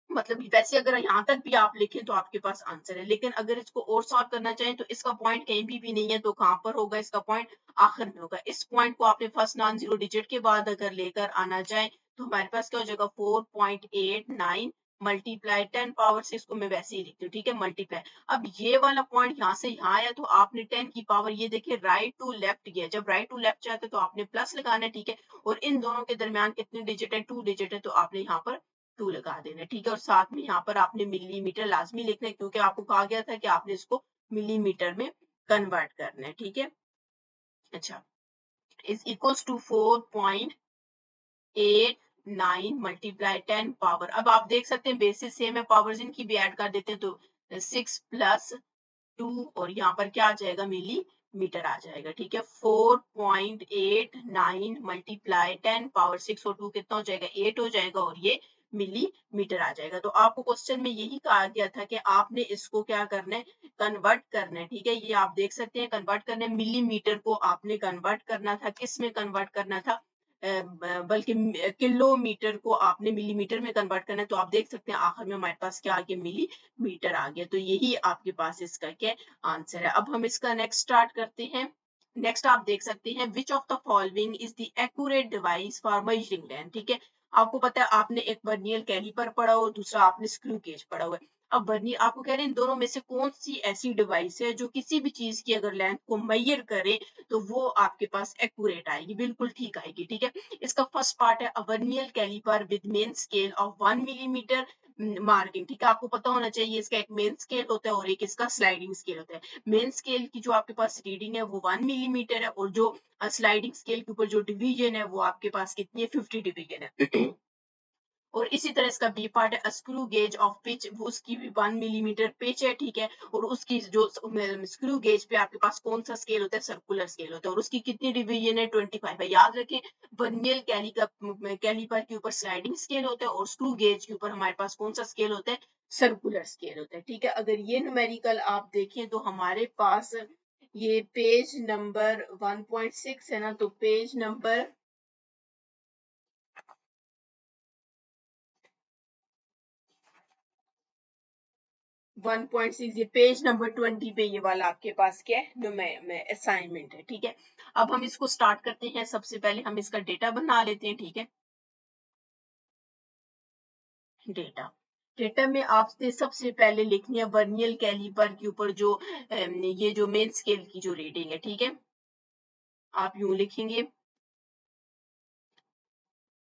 मतलब वैसे अगर यहाँ तक भी आप लिखें तो आपके पास आंसर है, लेकिन अगर इसको और सॉल्व करना चाहें तो इसका पॉइंट कहीं भी नहीं है, तो कहाँ पर होगा, इसका पॉइंट आखिर में होगा। इस पॉइंट को आपने फर्स्ट नॉन जीरो डिजिट के बाद अगर लेकर आना चाहे तो हमारे पास क्या हो जाएगा, 4.89 मल्टीप्लाई 10 पावर से, इसको मैं वैसे ही लिखती हूँ, ठीक है, मल्टीप्लाई। अब ये वाला पॉइंट यहाँ से यहाँ आया तो आपने 10 की पावर, ये देखिए राइट टू लेफ्ट गया, जब राइट टू लेफ्ट जाते तो आपने प्लस लगाना है, ठीक है। और इन दोनों के दरमियान कितने डिजिट है, 2 डिजिट है, तो आपने यहाँ पर 2 लगा देना, ठीक है। और साथ में यहाँ पर आपने मिलीमीटर लाजमी लिखना है, क्योंकि आपको कहा गया था कि आपने इसको मिलीमीटर में कन्वर्ट करना है, ठीक है। अच्छा, is equals to 4.89 multiply 10 power, अब आप देख सकते हैं बेसिस सेम है, पावर्स इनकी भी ऐड कर देते हैं, तो 6 प्लस 2 और यहाँ पर क्या आ जाएगा, मिली मीटर आ जाएगा, ठीक है। 4.89 मल्टीप्लाई 10 पावर 6 और 2 कितना हो जाएगा, 8 हो जाएगा और ये मिली मीटर आ जाएगा। तो आपको क्वेश्चन में यही कहा गया था कि आपने इसको क्या करना है, कन्वर्ट करना है, ठीक है। ये आप देख सकते हैं कन्वर्ट करना है, मिलीमीटर को आपने कन्वर्ट करना था, किस में कन्वर्ट करना था, बल्कि किलोमीटर को आपने मिलीमीटर में कन्वर्ट करना है। तो आप देख सकते हैं आखिर में हमारे पास क्या आ गया, मिली मीटर आ गया, तो यही आपके पास इसका क्या आंसर है। अब हम इसका नेक्स्ट स्टार्ट करते हैं। नेक्स्ट आप देख सकते हैं, which of the following is the accurate device for measuring length, ठीक है। आपको पता है आपने एक वर्नियर कैलिपर पढ़ा हो, दूसरा आपने स्क्रू गेज पढ़ा हुआ है। अब वर्नियर आपको कह रहे हैं इन दोनों में से कौन सी ऐसी डिवाइस है जो किसी भी चीज की अगर लेंथ को मेजर करे तो वो आपके पास एक्यूरेट आएगी, बिल्कुल ठीक आएगी, ठीक है। इसका फर्स्ट पार्ट है, a vernier caliper with main scale of 1 millimetre marking, ठीक है। आपको पता होना चाहिए इसका एक मेन स्केल होता है और एक इसका स्लाइडिंग स्केल होता है। मेन स्केल की जो आपके पास रीडिंग है वो 1 मिलीमीटर है और जो स्लाइडिंग स्केल के ऊपर जो डिवीजन है वो आपके पास कितनी है, 50 डिवीजन है। और इसी तरह इसका बी पार्ट है, स्क्रू गेज ऑफ पिच, वो उसकी भी 1 मिलीमीटर पिच है, ठीक है। और उसकी जो स्क्रू गेज पे आपके पास कौन सा स्केल होता है, सर्कुलर स्केल होता है और उसकी कितनी डिवीजन है, 25 है। याद रखें वर्नियर कैलिपर के ऊपर स्लाइडिंग स्केल होता है और स्क्रू गेज के ऊपर हमारे पास कौन सा स्केल होता है, सर्कुलर स्केल होता है, ठीक है। अगर ये न्यूमेरिकल आप देखें तो हमारे पास ये पेज नंबर 1.6 है ना, तो पेज नंबर 1.6, ये पेज नंबर 20 पे ये वाला आपके पास क्या है, जो मैं असाइनमेंट है, ठीक है। अब हम इसको स्टार्ट करते हैं, सबसे पहले हम इसका डेटा बना लेते हैं, ठीक है। डेटा डेटा में आपसे सबसे पहले लिखनी है वर्नियर कैलिपर के ऊपर जो ये जो मेन स्केल की जो रीडिंग है, ठीक है। आप यूं लिखेंगे,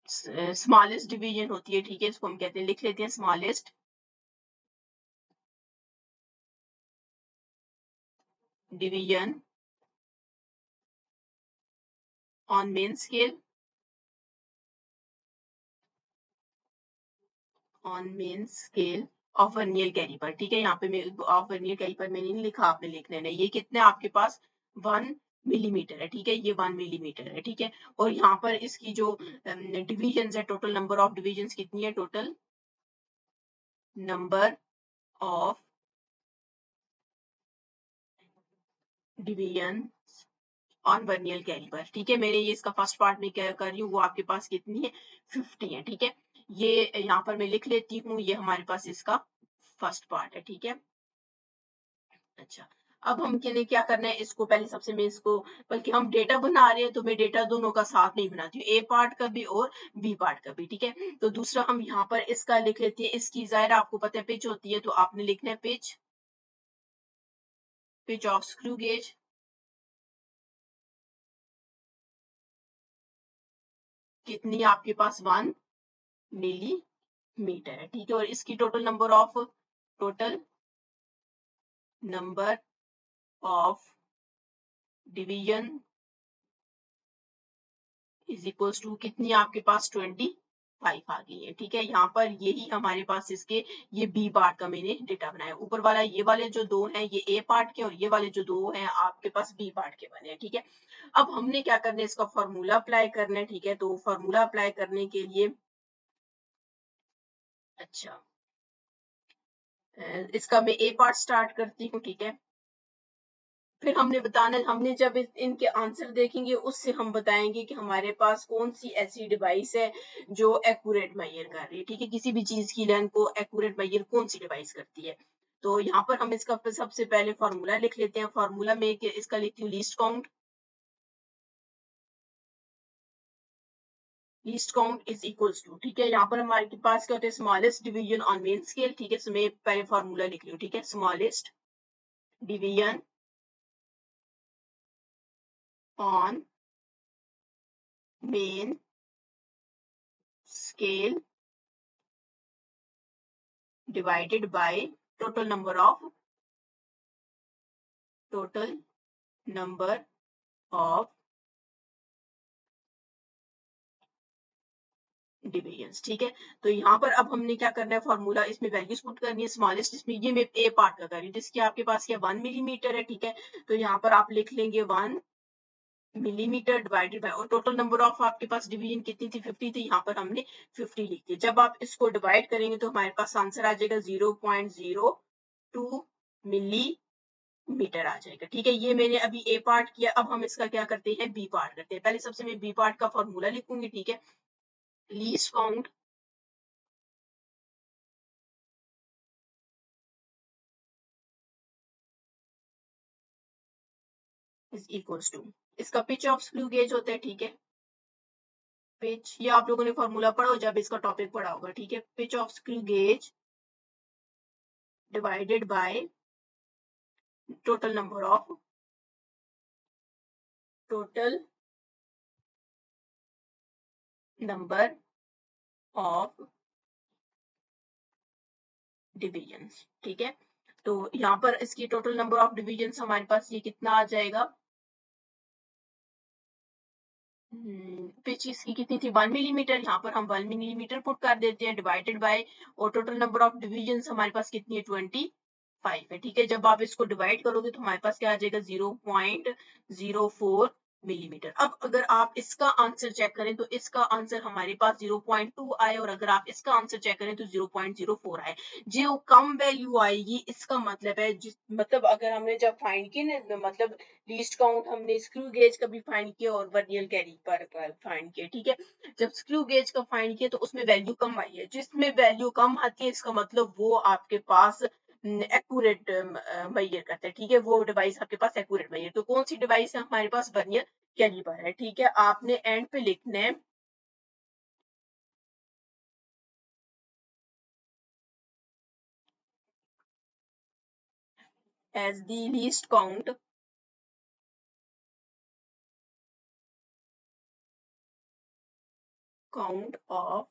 स्मॉलेस्ट डिवीजन होती है, ठीक है, इसको हम कहते हैं, लिख लेते हैं smallest division on main scale, on main scale of vernier calliper, ठीक है। यहाँ पे मैं ऑफ वर्नियर कैलिपर मैंने नहीं लिखा, आपने लिखना है, ये कितने आपके पास 1 मिलीमीटर है, ठीक है, ये 1 मिलीमीटर है, ठीक है। और यहाँ पर इसकी जो डिविजन है, टोटल नंबर ऑफ डिविजन कितनी है, total number of division on vernier calliper. ठीक है, मैंने ये इसका फर्स्ट पार्ट में क्या कर रही हूँ, वो आपके पास कितनी है, 50 है। ठीक है, ये यहाँ पर मैं लिख लेती हूँ, ये हमारे पास इसका फर्स्ट पार्ट है। ठीक है, अच्छा, अब हम के लिए क्या करना है, इसको पहले सबसे मैं इसको, बल्कि हम डेटा बना रहे हैं तो मैं डेटा दोनों का साथ नहीं बनाती हूँ, ए पार्ट का भी और बी पार्ट का भी। ठीक है, तो दूसरा हम यहाँ पर इसका लिख लेते हैं, इसकी जाहिर आपको पता है पिच होती है, तो आपने लिखना है pitch, pitch of screw gauge कितनी आपके पास 1 मिलीमीटर है। ठीक है, और इसकी total number of division is equals to कितनी आपके पास 25 आ गई है। ठीक है, यहाँ पर यही हमारे पास इसके, ये बी पार्ट का मैंने डेटा बनाया, ऊपर वाला ये वाले जो दो हैं ये ए पार्ट के, और ये वाले जो दो हैं आपके पास बी पार्ट के बने हैं। ठीक है, अब हमने क्या करना है, इसका फॉर्मूला अप्लाई करना है। ठीक है, तो फॉर्मूला अप्लाई करने के लिए, अच्छा, इसका मैं ए पार्ट स्टार्ट करती हूँ। ठीक है, फिर हमने बताना, हमने जब इनके आंसर देखेंगे उससे हम बताएंगे कि हमारे पास कौन सी ऐसी डिवाइस है जो एक्यूरेट मेजर कर रही है। ठीक है, किसी भी चीज की लेंथ को एक्यूरेट मेजर कौन सी डिवाइस करती है। तो यहाँ पर हम इसका सबसे पहले फॉर्मूला लिख लेते हैं। फॉर्मूला में इसका लिखती हूँ least count is equals to, ठीक है, यहाँ पर हमारे पास क्या होता है, smallest division on main scale. ठीक है, so मैं पहले फॉर्मूला लिख लूँ। ठीक है, smallest division on main scale divided by total number of total number of divisions. ठीक है, तो यहाँ पर अब हमने क्या करना है, फॉर्मूला इसमें वैल्यूज पुट करनी है, स्मॉलेस्ट, इसमें ये मैं ए पार्ट का कर रही हूँ जिसकी आपके पास क्या 1 मिलीमीटर है। ठीक है, तो यहाँ पर आप लिख लेंगे 1 मिलीमीटर डिवाइडेड बाय, और टोटल नंबर ऑफ आपके पास डिवीजन कितनी थी, 50 थी, यहाँ पर हमने 50 लिख दी। जब आप इसको डिवाइड करेंगे तो हमारे पास आंसर आ जाएगा 0.02 मीटर आ जाएगा। ठीक है, ये मैंने अभी ए पार्ट किया, अब हम इसका क्या करते हैं, बी पार्ट करते हैं। पहले सबसे मैं बी पार्ट का फॉर्मूला लिखूंगी। ठीक है, least count is equals to, इसका पिच ऑफ स्क्रू गेज होता है। ठीक है, पिच, ये आप लोगों ने फॉर्मूला पढ़ा हो जब इसका टॉपिक पढ़ा होगा। ठीक है, pitch of screw gauge divided by total number of total number of divisions. ठीक है, तो यहाँ पर इसकी टोटल नंबर ऑफ डिविजन्स हमारे पास ये कितना आ जाएगा, पिच इसकी कितनी थी 1 मिलीमीटर, यहाँ पर हम 1 मिलीमीटर पुट कर देते हैं, डिवाइडेड बाय, और टोटल नंबर ऑफ डिविजन हमारे पास कितनी है 25 है। ठीक है, जब आप इसको डिवाइड करोगे तो हमारे पास क्या आ जाएगा 0.04 मिलीमीटर। अब अगर आप इसका आंसर चेक करें तो इसका आंसर हमारे पास 0.2 आए, और अगर आप इसका आंसर चेक करें तो 0.04 आए। जो कम वैल्यू आएगी इसका मतलब है, जिस मतलब अगर हमने जब फाइंड की ना, मतलब लीस्ट काउंट हमने स्क्रू गेज का भी फाइंड किया और वर्नियर कैलिपर का फाइंड किया। ठीक है, जब स्क्रू गेज का फाइंड किया तो उसमें वैल्यू कम आई है, जिसमें वैल्यू कम आती है इसका मतलब वो आपके पास एक्यूरेट मेजर करता है। ठीक है, वो डिवाइस आपके पास एक्यूरेट मेजर, तो कौन सी डिवाइस है हमारे पास, वर्नियर कैलिपर है। ठीक है, आपने एंड पे लिखना है as the least count of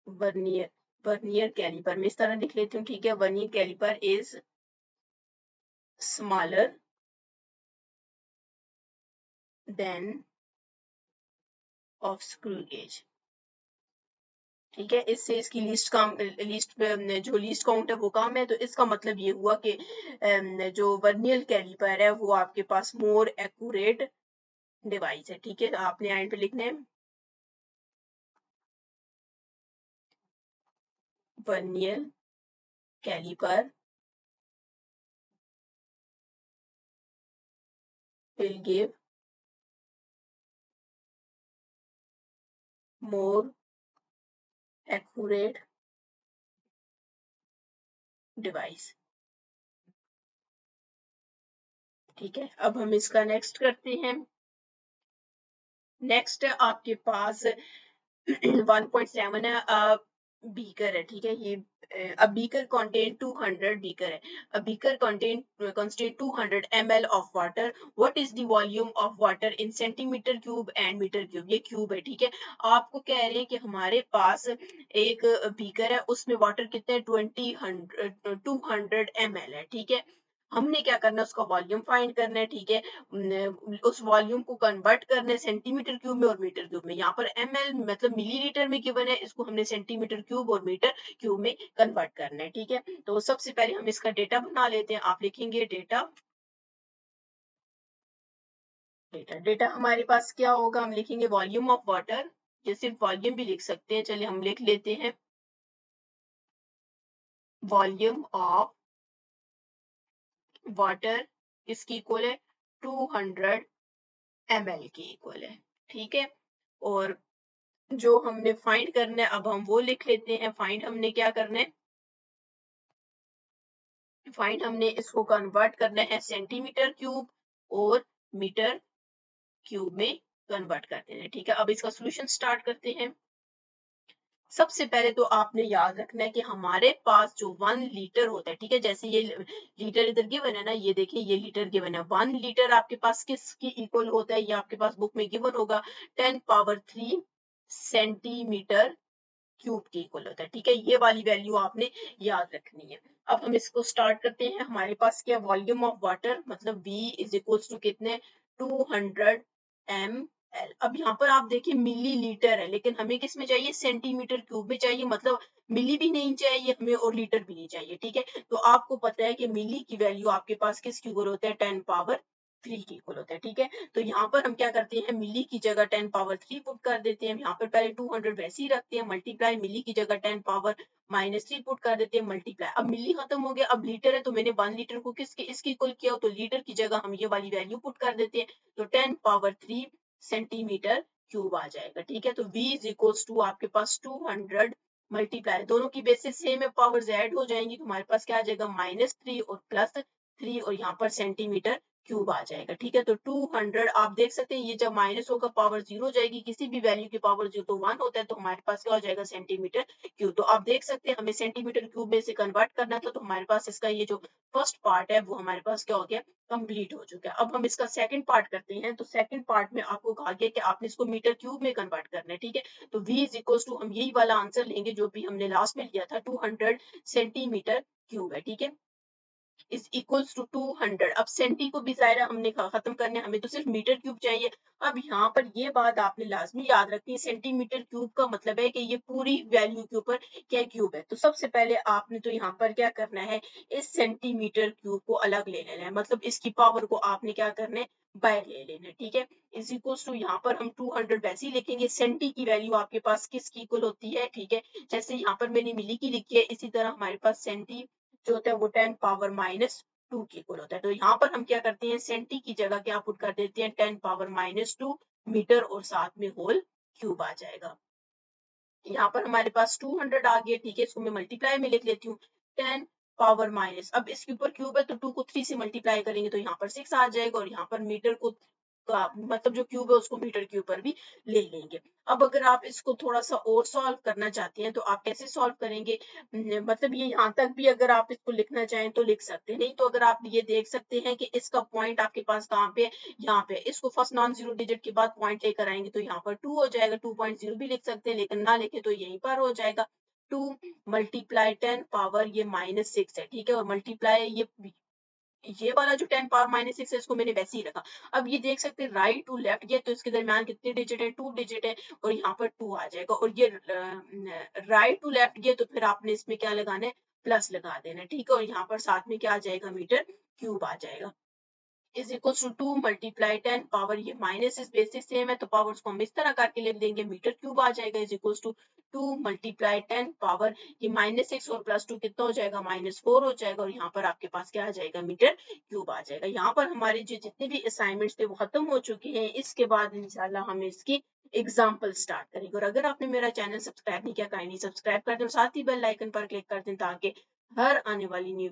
vernier vernier calliper, मैं इस तरह लिख लेती हूँ। ठीक है, vernier calliper is smaller than of screw gauge. ठीक है, इससे इसकी लिस्ट कम, लिस्ट जो लिस्ट काउंट है वो कम है, तो इसका मतलब ये हुआ कि जो वर्नियर कैलिपर है वो आपके पास मोर एक्यूरेट डिवाइस है। ठीक है, आपने एंड पे लिखना है vernier caliper will give more accurate device। ठीक है, अब हम इसका नेक्स्ट करते हैं। नेक्स्ट आपके पास 1.7 है, बीकर है। ठीक है, ये a beaker contain 200 beaker है। A beaker contain 200 ml of water। What is the volume of water in centimeter cube and meter cube? ये क्यूब है। ठीक है, आपको कह रहे हैं कि हमारे पास एक बीकर है, उसमें वाटर कितने 200 ml है। ठीक है, हमने क्या करना है, उसका वॉल्यूम फाइंड करना है। ठीक है, उस वॉल्यूम को कन्वर्ट करना है सेंटीमीटर क्यूब में और मीटर क्यूब में। यहाँ पर ml मतलब मिलीलीटर में गिवन है, इसको हमने सेंटीमीटर क्यूब और मीटर क्यूब में कन्वर्ट करना है। ठीक है, तो सबसे पहले हम इसका डेटा बना लेते हैं। आप लिखेंगे डेटा। डेटा हमारे पास क्या होगा, हम लिखेंगे वॉल्यूम ऑफ वाटर, या सिर्फ वॉल्यूम भी लिख सकते हैं। चलिए हम लिख लेते हैं वॉल्यूम ऑफ वाटर इसकी इक्वल है 200 ml की इक्वल है। ठीक है, और जो हमने फाइंड करना है अब हम वो लिख लेते हैं। फाइंड हमने क्या करना है, फाइंड हमने इसको कन्वर्ट करना है सेंटीमीटर क्यूब और मीटर क्यूब में कन्वर्ट करते हैं। ठीक है, अब इसका सॉल्यूशन स्टार्ट करते हैं। सबसे पहले तो आपने याद रखना है कि हमारे पास जो 1 लीटर होता है, ठीक है, जैसे ये लीटर इधर गिवन है ना, ये देखिए ये लीटर गिवन है। 1 लीटर आपके पास किसकी इक्वल होता है, ये आपके पास बुक में गिवन होगा 10 पावर 3 सेंटीमीटर क्यूब के इक्वल होता है। ठीक है, ये वाली वैल्यू आपने याद रखनी है। अब हम इसको स्टार्ट करते हैं। हमारे पास क्या वॉल्यूम ऑफ वाटर मतलब V इज इक्वल्स टू कितने 200 ml। अब यहाँ पर आप देखिए मिली लीटर है, लेकिन हमें किस में चाहिए सेंटीमीटर क्यूब में चाहिए, मतलब मिली भी नहीं चाहिए हमें और लीटर भी नहीं चाहिए। ठीक है, तो आपको पता है कि मिली की वैल्यू आपके पास किसके इक्वल होता है 10 पावर 3 की इक्वल होता है। ठीक है, तो यहाँ पर हम क्या करते हैं, मिली की जगह 10 पावर 3 पुट कर देते हैं। यहाँ पर पहले 200 वैसे ही रखते हैं, मल्टीप्लाई मिली की जगह 10 पावर-3 पुट कर देते हैं, मल्टीप्लाई। अब मिली खत्म हो गया, अब लीटर है तो मैंने 1 लीटर को किसके इसकी इक्वल किया, तो लीटर की जगह हम ये वाली वैल्यू पुट कर देते हैं, तो 10 पावर 3 सेंटीमीटर क्यूब आ जाएगा। ठीक है, तो V इज इक्वल्स टू आपके पास 200 मल्टीप्लाई, दोनों की बेसिस सेम है, पावर्स ऐड हो जाएंगी, तो हमारे पास क्या आ जाएगा -3 और +3 और यहाँ पर सेंटीमीटर क्यूब आ जाएगा। ठीक है, तो 200 आप देख सकते हैं, ये जब माइनस होगा पावर 0 हो जाएगी, किसी भी वैल्यू की पावर 0 तो 1 होता है, तो हमारे पास क्या हो जाएगा सेंटीमीटर क्यूब। तो आप देख सकते हैं हमें सेंटीमीटर क्यूब में से कन्वर्ट करना था, तो हमारे पास इसका ये जो फर्स्ट पार्ट है वो हमारे पास क्या हो गया कंप्लीट हो चुका है। अब हम इसका सेकंड पार्ट करते हैं। तो सेकंड पार्ट में आपको कहा गया कि आपने इसको मीटर क्यूब में कन्वर्ट करना है। ठीक है, तो V इज इक्वल्स टू हम यही वाला आंसर लेंगे जो भी हमने लास्ट में लिया था 200 सेंटीमीटर क्यूब है। ठीक है, इज इक्वल्स टू 200। अब सेंटी को भी जायरा हमने खत्म करने, हमें तो सिर्फ मीटर क्यूब चाहिए। अब यहाँ पर ये बात आपने लाजमी याद रखनी है, सेंटीमीटर क्यूब का मतलब है कि ये पूरी वैल्यू के ऊपर क्या क्यूब है। तो सबसे पहले आपने तो यहाँ पर क्या करना है, इस सेंटीमीटर क्यूब को अलग ले लेना है, मतलब इसकी पावर को आपने क्या करना है बाहर ले लेना है। ठीक है, इज इक्वल्स टू यहाँ पर हम 200 वैसे ही लिखेंगे, सेंटी की वैल्यू आपके पास किसकी इक्वल होती है। ठीक है, जैसे यहाँ पर मैंने मिली की लिखी है, इसी तरह हमारे पास सेंटी जो होता है वो 10 पावर-2 की इक्वल होता है। तो यहाँ पर हम क्या करते हैं, सेंटी की जगह क्या पुट कर देते हैं 10 पावर-2 मीटर और साथ में होल क्यूब आ जाएगा। यहाँ पर हमारे पास 200 आ गया। ठीक है, इसको मैं मल्टीप्लाई में लिख लेती हूँ 10 पावर-, अब इसके ऊपर क्यूब है तो 2 को 3 से मल्टीप्लाई करेंगे तो यहाँ पर 6 आ जाएगा, और यहाँ पर मीटर को मतलब जो क्यूब है उसको मीटर के ऊपर भी ले लेंगे। अब अगर आप इसको थोड़ा सा और सॉल्व करना चाहते हैं तो आप कैसे सॉल्व करेंगे, मतलब ये यहाँ तक भी अगर आप इसको लिखना चाहें तो लिख सकते हैं, नहीं तो अगर आप ये देख सकते हैं कि इसका पॉइंट आपके पास कहाँ पे है, यहाँ पे। इसको फर्स्ट नॉन जीरो डिजिट के बाद पॉइंट लेकर आएंगे तो यहाँ पर 2 हो जाएगा, 2.0 भी लिख सकते हैं, लेकिन ना लिखे तो यहीं पर हो जाएगा 2 मल्टीप्लाई 10 पावर ये -6 है। ठीक है, और मल्टीप्लाई ये वाला जो 10 पावर-6 है इसको मैंने वैसे ही रखा। अब ये देख सकते हैं राइट टू लेफ्ट गया तो इसके दरमियान कितने डिजिट है 2 डिजिट है, और यहाँ पर 2 आ जाएगा, और ये राइट टू लेफ्ट गया तो फिर आपने इसमें क्या लगाना है प्लस लगा देना है। ठीक है, और यहाँ पर साथ में क्या आ जाएगा मीटर क्यूब आ जाएगा। Is equal to 2 multiply 10 power, ये माइनस इस बेसिस सेम है तो पावर्स को हम इस तरह करके लिख देंगे, मीटर क्यूब आ जाएगा is equal to 2 multiply 10 power, ये -6 और +2 कितना हो जाएगा, -4 हो जाएगा, और यहाँ पर आपके पास क्या आ जाएगा, मीटर क्यूब आ जाएगा। यहाँ पर हमारे जो जितने भी असाइनमेंट्स थे वो खत्म हो चुके हैं। इसके बाद इंशाल्लाह हम इसकी एग्जाम्पल स्टार्ट करेंगे। और अगर आपने मेरा चैनल सब्सक्राइब नहीं किया, काइंडली सब्सक्राइब कर दें और साथ ही बेल आइकन पर क्लिक कर दें ताकि हर आने वाली न्यू